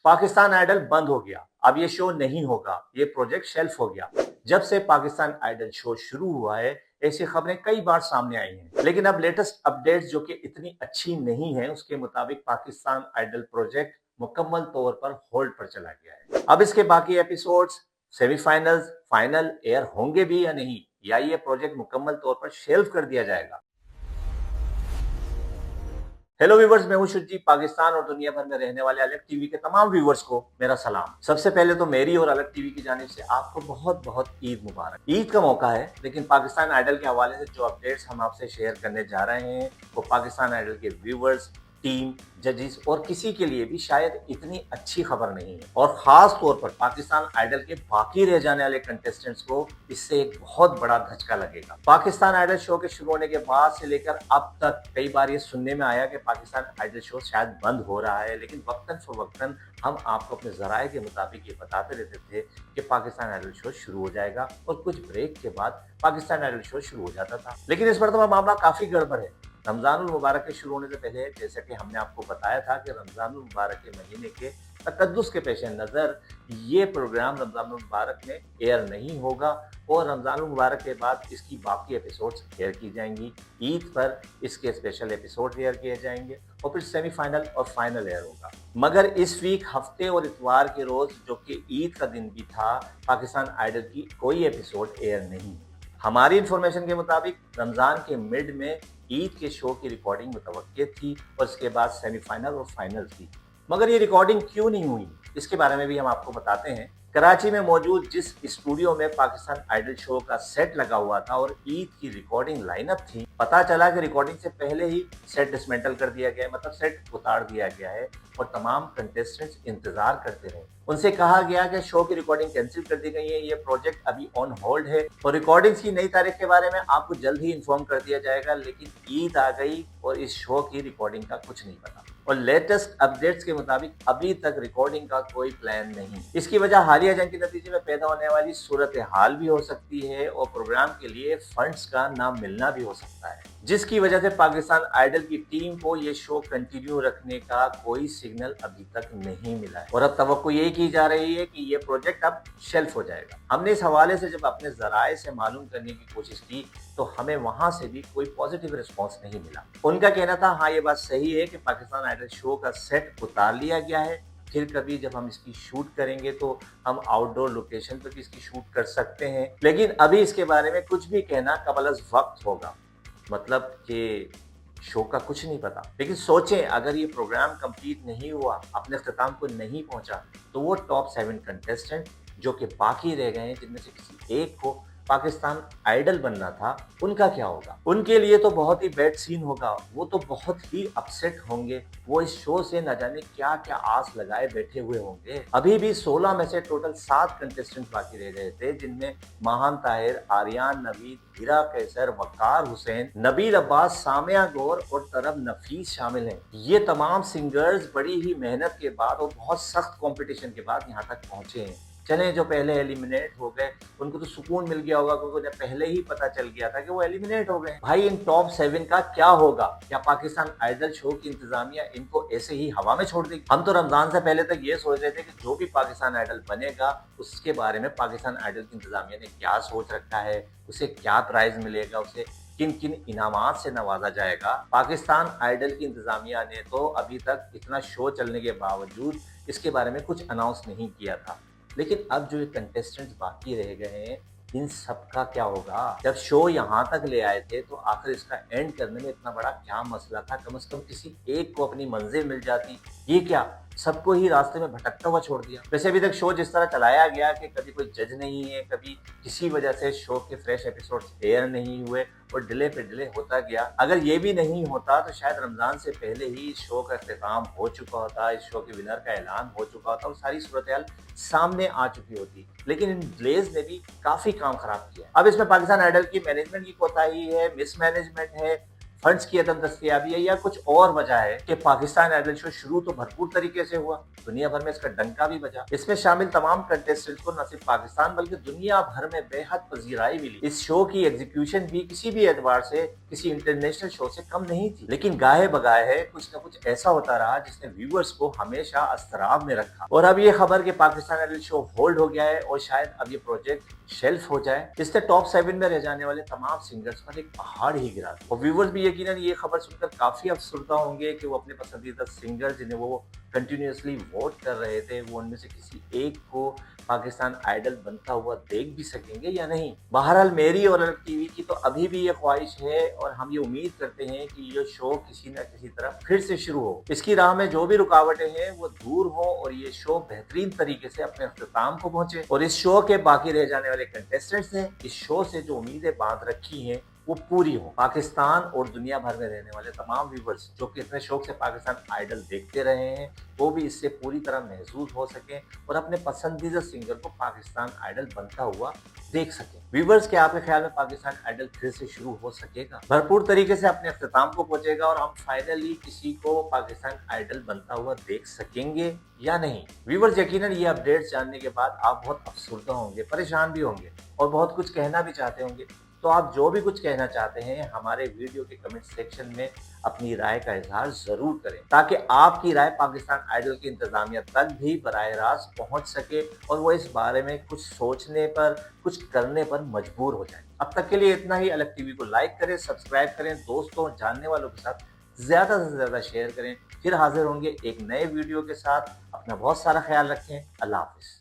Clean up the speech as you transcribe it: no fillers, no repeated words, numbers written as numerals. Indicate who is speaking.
Speaker 1: Pakistan idol बंद हो गया, अब ये शो नहीं होगा, ये प्रोजेक्ट शेल्फ हो गया। जब से पाकिस्तान आइडल शो शुरू हुआ है, ऐसी खबरें कई बार सामने आई हैं, लेकिन अब लेटेस्ट अपडेट्स जो कि इतनी अच्छी नहीं है, उसके मुताबिक पाकिस्तान आइडल प्रोजेक्ट मुकम्मल तौर पर होल्ड पर चला गया है। अब इसके बाकी एपिसोड्स, सेमीफाइनल्स, फाइनल एयर होंगे भी या नहीं, या ये प्रोजेक्ट मुकम्मल तौर पर शेल्फ कर दिया जाएगा। हेलो व्यूवर्स, मैं हूं शुद्धि। पाकिस्तान और दुनिया भर में रहने वाले अलग टीवी के तमाम व्यूवर्स को मेरा सलाम। सबसे पहले तो मेरी और अलग टीवी की जानिब से आपको बहुत बहुत ईद मुबारक। ईद का मौका है, लेकिन पाकिस्तान आइडल के हवाले से जो अपडेट्स हम आपसे शेयर करने जा रहे हैं, वो पाकिस्तान आइडल के व्यूवर्स, टीम, जजेस और किसी के लिए भी शायद इतनी अच्छी खबर नहीं है। और खास तौर पर पाकिस्तान आइडल के बाकी रह जाने वाले कंटेस्टेंट्स को इससे एक बहुत बड़ा धचका लगेगा। पाकिस्तान आइडल शो के शुरू होने के बाद से लेकर अब तक कई बार ये सुनने में आया कि पाकिस्तान आइडल शो शायद बंद हो रहा है, लेकिन वक्तन फवक्तन हम आपको अपने जराये के मुताबिक ये बताते रहते थे कि पाकिस्तान आइडल शो शुरू हो जाएगा, और कुछ ब्रेक के बाद पाकिस्तान आइडल शो शुरू हो जाता था। लेकिन इस मरतबा मामला काफी गड़बड़ है। रमजानुल मुबारक के शुरू होने से पहले, जैसे कि हमने आपको बताया था कि रमजानुल मुबारक के महीने के तकद्दुस के पेश नज़र ये प्रोग्राम रमजानुल मुबारक में एयर नहीं होगा, और रमजानुल मुबारक के बाद इसकी बाकी एपिसोड्स एयर की जाएंगी। ईद पर इसके स्पेशल एपिसोड एयर किए जाएंगे, और फिर सेमीफाइनल और फाइनल एयर होगा। मगर इस वीक हफ्ते और इतवार के रोज, जो कि ईद का दिन भी था, पाकिस्तान आइडल की कोई एपिसोड एयर नहीं। हमारी इंफॉर्मेशन के मुताबिक रमजान के मिड में ईद के शो की रिकॉर्डिंग मुतवक्के थी, और इसके बाद सेमीफाइनल और फाइनल थी। मगर ये रिकॉर्डिंग क्यों नहीं हुई, इसके बारे में भी हम आपको बताते हैं। कराची में मौजूद जिस स्टूडियो में पाकिस्तान आइडल शो का सेट लगा हुआ था और ईद की रिकॉर्डिंग लाइनअप थी, पता चला कि रिकॉर्डिंग से पहले ही सेट डिसमेंटल कर दिया गया है, मतलब सेट उतार दिया गया है, और तमाम कंटेस्टेंट्स इंतजार करते रहे। उनसे कहा गया कि शो की रिकॉर्डिंग कैंसिल कर दी गई है, ये प्रोजेक्ट अभी ऑन होल्ड है, और रिकॉर्डिंग्स की नई तारीख के बारे में आपको जल्द ही इन्फॉर्म कर दिया जाएगा। लेकिन ईद आ गई और इस शो की रिकॉर्डिंग का कुछ नहीं पता, और लेटेस्ट अपडेट्स के मुताबिक अभी तक रिकॉर्डिंग का कोई प्लान नहीं। इसकी वजह हालिया जंग के नतीजे में पैदा होने वाली सूरत हाल भी हो सकती है, और प्रोग्राम के लिए फंड्स का ना मिलना भी हो सकता है, जिसकी वजह से पाकिस्तान आइडल की टीम को ये शो कंटिन्यू रखने का कोई सिग्नल अभी तक नहीं मिला है, और अब तवक्को यही की जा रही है कि ये प्रोजेक्ट अब शेल्फ हो जाएगा। हमने इस हवाले से जब अपने जराये से मालूम करने की कोशिश की, तो हमें वहां से भी कोई पॉजिटिव रिस्पॉन्स नहीं मिला। उनका कहना था, हाँ ये बात सही है कि पाकिस्तान आइडल शो का सेट उतार लिया गया है, फिर कभी जब हम इसकी शूट करेंगे तो हम आउटडोर लोकेशन पर भी इसकी शूट कर सकते हैं, लेकिन अभी इसके बारे में कुछ भी कहना कबल अज़ वक्त होगा। मतलब कि शो का कुछ नहीं पता। लेकिन सोचें, अगर ये प्रोग्राम कंप्लीट नहीं हुआ, अपने अख्ताम को नहीं पहुंचा, तो वो टॉप 7 कंटेस्टेंट जो कि बाकी रह गए हैं, जिनमें से किसी एक को पाकिस्तान आइडल बनना था, उनका क्या होगा? उनके लिए तो बहुत ही बैड सीन होगा। वो तो बहुत ही अपसेट होंगे। वो इस शो से न जाने क्या क्या आस लगाए बैठे हुए होंगे। अभी भी 16 में से टोटल 7 कंटेस्टेंट बाकी रह गए थे, जिनमें माहन ताहिर, आर्यान नवीद, हिरा कैसर, वकार हुसैन, नबील अब्बास, सामिया गौर और तरब नफीस शामिल हैं। ये तमाम सिंगर्स बड़ी ही मेहनत के बाद और बहुत सख्त कंपटीशन के बाद यहाँ तक पहुंचे हैं। चले जो पहले एलिमिनेट हो गए, उनको तो सुकून मिल गया होगा, क्योंकि उन्हें पहले ही पता चल गया था कि वो एलिमिनेट हो गए। भाई, इन टॉप 7 का क्या होगा? क्या पाकिस्तान आइडल शो की इंतजामिया इनको ऐसे ही हवा में छोड़ देगी? हम तो रमजान से पहले तक ये सोच रहे थे कि जो भी पाकिस्तान आइडल बनेगा, उसके बारे में पाकिस्तान आइडल की इंतजामिया ने क्या सोच रखा है, उसे क्या प्राइज मिलेगा, उसे किन किन इनामात से नवाजा जाएगा। पाकिस्तान आइडल की इंतजामिया ने तो अभी तक इतना शो चलने के बावजूद इसके बारे में कुछ अनाउंस नहीं किया था। लेकिन अब जो ये कंटेस्टेंट्स बाकी रह गए हैं, इन सब का क्या होगा? जब शो यहाँ तक ले आए थे, तो आखिर इसका एंड करने में इतना बड़ा क्या मसला था? कम से कम किसी एक को अपनी मंजिल मिल जाती। ये क्या, सबको ही रास्ते में भटकता हुआ छोड़ दिया? वैसे अभी तक शो जिस तरह चलाया गया कि कभी कोई जज नहीं है, कभी किसी वजह से शो के फ्रेश एपिसोड्स एयर नहीं हुए, और डिले पे डिले होता गया। अगर ये भी नहीं होता, तो शायद रमजान से पहले ही इस शो का इख्तिताम हो चुका होता, इस शो के विनर का ऐलान हो चुका होता, और सारी सूरत सामने आ चुकी होती। लेकिन इन डिलेज ने भी काफी काम खराब किया। अब इसमें पाकिस्तान आइडल की मैनेजमेंट की कोताही है, मिसमैनेजमेंट है, फंड्स की अदम दस्तयाबी है, या कुछ और वजह है कि पाकिस्तान आइडल शो शुरू तो भरपूर तरीके से हुआ, दुनिया भर में इसका डंका भी बजा। इसमें शामिल तमाम कंटेस्टेंट्स को न सिर्फ पाकिस्तान बल्कि दुनिया भर में बेहद पजीराई मिली। इस शो की एग्जीक्यूशन भी किसी भी एतबार से किसी इंटरनेशनल शो से कम नहीं थी, लेकिन गाहे बगाहे है कुछ न कुछ ऐसा होता रहा जिसने व्यूअर्स को हमेशा अस्तराब में रखा। और अब ये खबर कि पाकिस्तान आइडल शो होल्ड हो गया है और शायद अब ये प्रोजेक्ट शेल्फ हो जाए, इससे टॉप 7 में रह जाने वाले तमाम सिंगर्स पर एक पहाड़ ही गिरा। और व्यूअर्स भी यकीनन ये खबर सुनकर काफी अफसरदा होंगे कि वो अपने पसंदीदा सिंगर जिन्हें वो कंटिन्यूअसली वोट कर रहे थे, वो उनमें से किसी एक को पाकिस्तान आइडल बनता हुआ देख भी सकेंगे या नहीं। बहरहाल मेरी और अलग टीवी की तो अभी भी ये ख्वाहिश है और हम ये उम्मीद करते हैं कि ये शो किसी न किसी तरह फिर से शुरू हो। इसकी राह में जो भी रुकावटें हैं वो दूर हो और ये शो बेहतरीन तरीके से अपने अख्ताम को पहुंचे। और इस शो के बाकी रह जाने वाले कंटेस्टेंट्स ने इस शो से जो उम्मीदें बांध रखी हैं वो पूरी हो। पाकिस्तान और दुनिया भर में रहने वाले तमाम व्यूवर्स जो कि इतने शौक से पाकिस्तान आइडल देखते रहे हैं, वो भी इससे पूरी तरह महसूस हो सके और अपने पसंदीदा सिंगर को पाकिस्तान आइडल बनता हुआ देख सके। व्यूवर्स, क्या आपके ख्याल में पाकिस्तान आइडल फिर से शुरू हो सकेगा, भरपूर तरीके से अपने अख्ताम को पहुंचेगा और हम फाइनली किसी को पाकिस्तान आइडल बनता हुआ देख सकेंगे या नहीं? व्यूवर्स, यकीनन ये अपडेट्स जानने के बाद आप बहुत अफसरदा होंगे, परेशान भी होंगे और बहुत कुछ कहना भी चाहते होंगे। तो आप जो भी कुछ कहना चाहते हैं हमारे वीडियो के कमेंट सेक्शन में अपनी राय का इजहार जरूर करें, ताकि आपकी राय पाकिस्तान आइडल की इंतजामिया तक भी बराह रास्त पहुंच सके और वो इस बारे में कुछ सोचने पर, कुछ करने पर मजबूर हो जाए। अब तक के लिए इतना ही। अलग टीवी को लाइक करें, सब्सक्राइब करें, दोस्तों जानने वालों के साथ ज्यादा से ज्यादा शेयर करें। फिर हाजिर होंगे एक नए वीडियो के साथ। अपना बहुत सारा ख्याल रखें। अल्लाह हाफिज।